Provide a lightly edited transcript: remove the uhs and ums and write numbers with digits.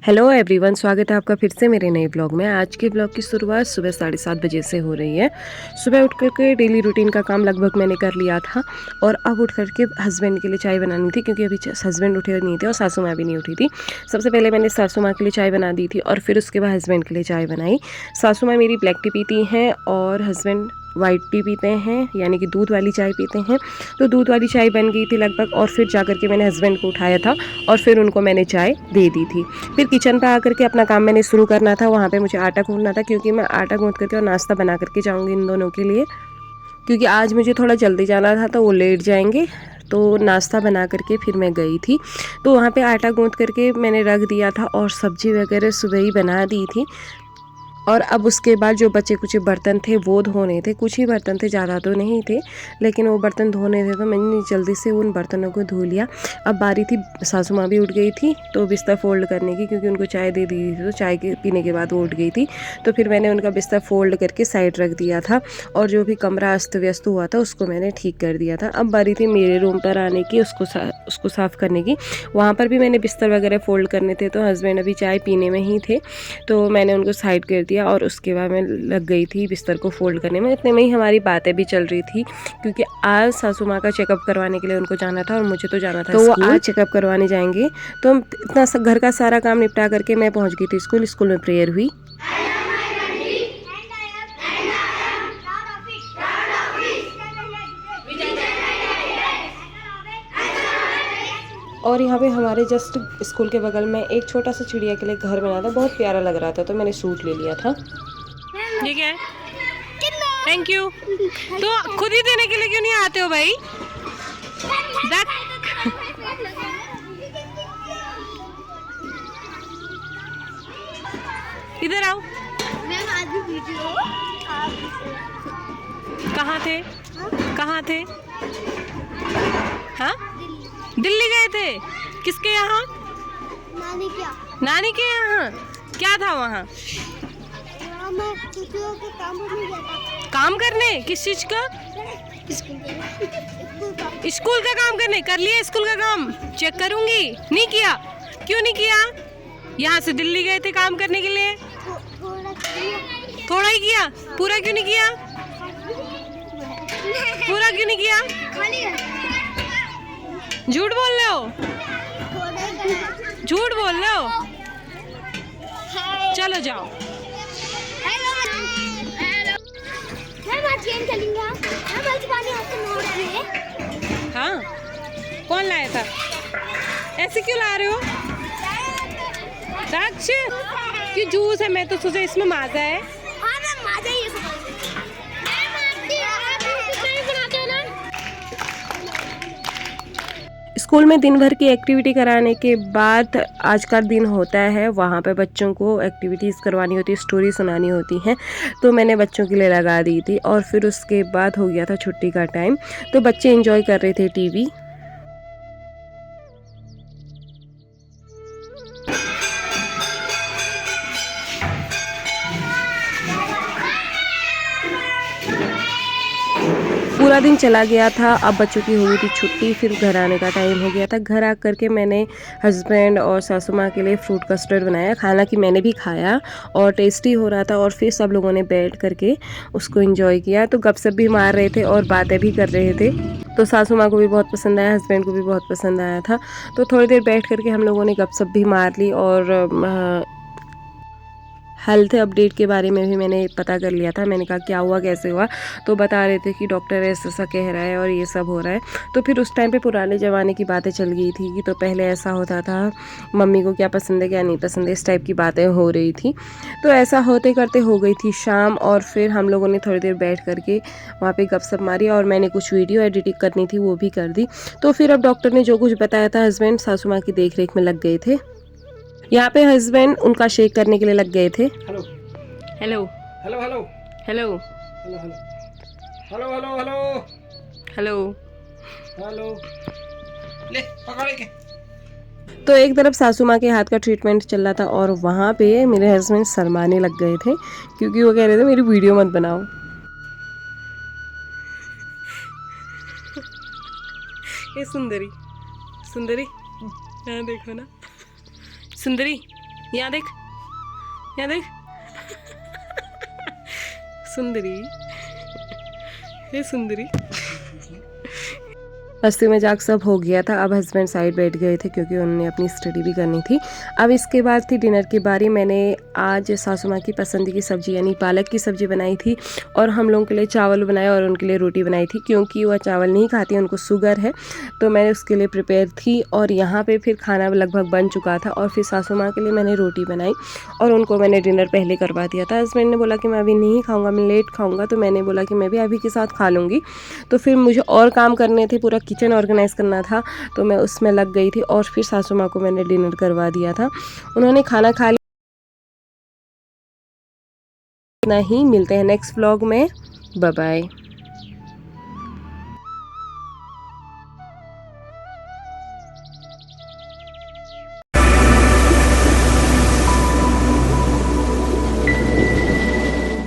Hello everyone, स्वागत है आपका फिर से मेरे नए ब्लॉग में। आज के ब्लॉग की शुरुआत सुबह 7:30 बजे से हो रही है। सुबह उठ करके डेली रूटीन का काम लगभग मैंने कर लिया था और अब उठ करके हस्बैंड के लिए चाय बनानी थी, क्योंकि अभी हस्बैंड उठे नहीं थे और सासू माँ भी नहीं उठी थी। सबसे पहले मैंने सासू माँ के लिए चाय बना दी थी और फिर उसके बाद हस्बैंड के लिए चाय बनाई। सासू माँ मेरी ब्लैक टी पीती हैं और हस्बैंड वाइट टी पीते हैं, यानी कि दूध वाली चाय पीते हैं। तो दूध वाली चाय बन गई थी लगभग, और फिर जा के मैंने हस्बैंड को उठाया था और फिर उनको मैंने चाय दे दी थी। फिर किचन पे आकर के अपना काम मैंने शुरू करना था। वहाँ पे मुझे आटा गूंदना था, क्योंकि मैं आटा गूंद करके और नाश्ता बना करके जाऊँगी इन दोनों के लिए, क्योंकि आज मुझे थोड़ा जल्दी जाना था तो वो लेट जाएंगे। तो नाश्ता बना करके फिर मैं गई थी। तो वहाँ पे आटा गूंद करके मैंने रख दिया था और सब्जी वगैरह सुबह ही बना दी थी। और अब उसके बाद जो बचे कुछ बर्तन थे वो धोने थे। कुछ ही बर्तन थे, ज़्यादा तो नहीं थे, लेकिन वो बर्तन धोने थे तो मैंने जल्दी से उन बर्तनों को धो लिया। अब बारी थी, सासू माँ भी उठ गई थी तो बिस्तर फोल्ड करने की, क्योंकि उनको चाय दे दी थी तो चाय के पीने के बाद वो उठ गई थी। तो फिर मैंने उनका बिस्तर फोल्ड करके साइड रख दिया था और जो भी कमरा अस्त व्यस्त हुआ था उसको मैंने ठीक कर दिया था। अब बारी थी मेरे रूम पर आने की, उसको साफ़ करने की। वहाँ पर भी मैंने बिस्तर वगैरह फोल्ड करने थे, तो हस्बैंड अभी चाय पीने में ही थे तो मैंने उनको साइड कर दिया और उसके बाद मैं लग गई थी बिस्तर को फोल्ड करने में। इतने में ही हमारी बातें भी चल रही थी, क्योंकि आज सासू माँ का चेकअप करवाने के लिए उनको जाना था और मुझे तो जाना था, तो वो आज चेकअप करवाने जाएंगे। तो इतना घर का सारा काम निपटा करके मैं पहुँच गई थी स्कूल में प्रेयर हुई। और यहाँ पे हमारे जस्ट स्कूल के बगल में एक छोटा सा चिड़िया के लिए घर बना था, बहुत प्यारा लग रहा था, तो मैंने सूट ले लिया था। ये क्या है? Thank you. तो खुद ही देने के लिए क्यों नहीं आते हो भाई? इधर आओ। कहाँ थे? कहाँ थे? हाँ, दिल्ली गए थे। किसके यहाँ? नानी के यहाँ। क्या था वहाँ? काम करने? किस चीज का? स्कूल का काम करने। कर लिया स्कूल का काम? चेक करूंगी। नहीं किया? क्यों नहीं किया? यहाँ से दिल्ली गए थे काम करने के लिए? थोड़ा ही किया, पूरा क्यों नहीं किया? पूरा क्यों नहीं किया? झूठ बोल रहे हो, झूठ बोल रहे हो। चलो जाओ। हाँ, कौन लाया था? ऐसे क्यों ला रहे हो? दक्ष, क्यों जूस है? मैं तो सोचा इसमें माजा है। हाँ, माजा ही है। स्कूल में दिन भर की एक्टिविटी कराने के बाद आज का दिन होता है, वहाँ पे बच्चों को एक्टिविटीज़ करवानी होती है, स्टोरी सुनानी होती है। तो मैंने बच्चों के लिए लगा दी थी और फिर उसके बाद हो गया था छुट्टी का टाइम। तो बच्चे एंजॉय कर रहे थे टीवी। पूरा दिन चला गया था। अब बच्चों की हुई थी छुट्टी, फिर घर आने का टाइम हो गया था। घर आ करके मैंने हस्बैंड और सासू माँ के लिए फ्रूट कस्टर्ड बनाया। हालांकि मैंने भी खाया और टेस्टी हो रहा था, और फिर सब लोगों ने बैठ करके उसको एंजॉय किया। तो गपशप भी मार रहे थे और बातें भी कर रहे थे। तो सासू माँ को भी बहुत पसंद आया, हस्बैंड को भी बहुत पसंद आया था। तो थोड़ी देर बैठ करके हम लोगों ने गपशप भी मार ली और हेल्थ अपडेट के बारे में भी मैंने पता कर लिया था। मैंने कहा क्या हुआ, कैसे हुआ? तो बता रहे थे कि डॉक्टर ऐसा कह रहा है और ये सब हो रहा है। तो फिर उस टाइम पे पुराने ज़माने की बातें चल गई थी कि तो पहले ऐसा होता था, मम्मी को क्या पसंद है क्या नहीं पसंद है, इस टाइप की बातें हो रही थी। तो ऐसा होते करते हो गई थी शाम, और फिर हम लोगों ने थोड़ी देर बैठ करके वहाँ पर गपशप मारी और मैंने कुछ वीडियो एडिटिंग करनी थी वो भी कर दी। तो फिर अब डॉक्टर ने जो कुछ बताया था, हस्बैंड सासू माँ की देख रेख में लग गए थे। यहाँ पे हस्बैंड उनका शेक करने के लिए लग गए थे। Hello hello hello hello hello hello hello hello hello hello ले पकड़ के। तो एक तरफ सासू माँ के हाथ का ट्रीटमेंट चल रहा था और वहाँ पे मेरे हस्बैंड शर्माने लग गए थे, क्योंकि वो कह रहे थे मेरी वीडियो मत बनाओ। ये सुंदरी, सुंदरी, यहाँ देखो ना, सुंदरी यहाँ देख, यहाँ देख। सुंदरी, ये सुंदरी। मस्ती मजाक सब हो गया था। अब हस्बैंड साइड बैठ गए थे क्योंकि उन्होंने अपनी स्टडी भी करनी थी। अब इसके बाद थी डिनर की बारी। मैंने आज सासू माँ की पसंद की सब्ज़ी यानी पालक की सब्ज़ी बनाई थी और हम लोगों के लिए चावल बनाया और उनके लिए रोटी बनाई थी, क्योंकि वह चावल नहीं खाती, उनको शुगर है, तो मैंने उसके लिए प्रिपेयर थी। और यहाँ पर फिर खाना लगभग बन चुका था और फिर सासू माँ के लिए मैंने रोटी बनाई और उनको मैंने डिनर पहले करवा दिया था। हस्बैंड ने बोला कि मैं अभी नहीं खाऊँगा, मैं लेट खाऊँगा, तो मैंने बोला कि मैं भी अभी के साथ खा लूँगी। तो फिर मुझे और काम करने थे, पूरा किचन ऑर्गेनाइज़ करना था, तो मैं उसमें लग गई थी और फिर सासू माँ को मैंने डिनर करवा दिया था। उन्होंने खाना खा लिया। नहीं, मिलते हैं नेक्स्ट व्लॉग में। Bye bye.